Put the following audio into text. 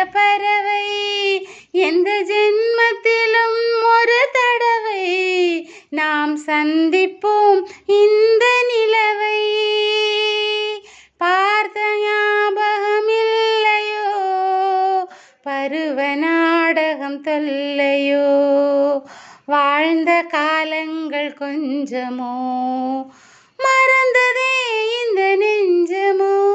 பறவை எந்த ஜென்மத்திலும் ஒரு தடவை நாம் சந்திப்போம் இந்த நிலவை. பார்த்த ஞாபகமில்லையோ பருவ நாடகம் தொல்லையோ வாழ்ந்த காலங்கள் கொஞ்சமோ மறந்ததே இந்த நெஞ்சமோ.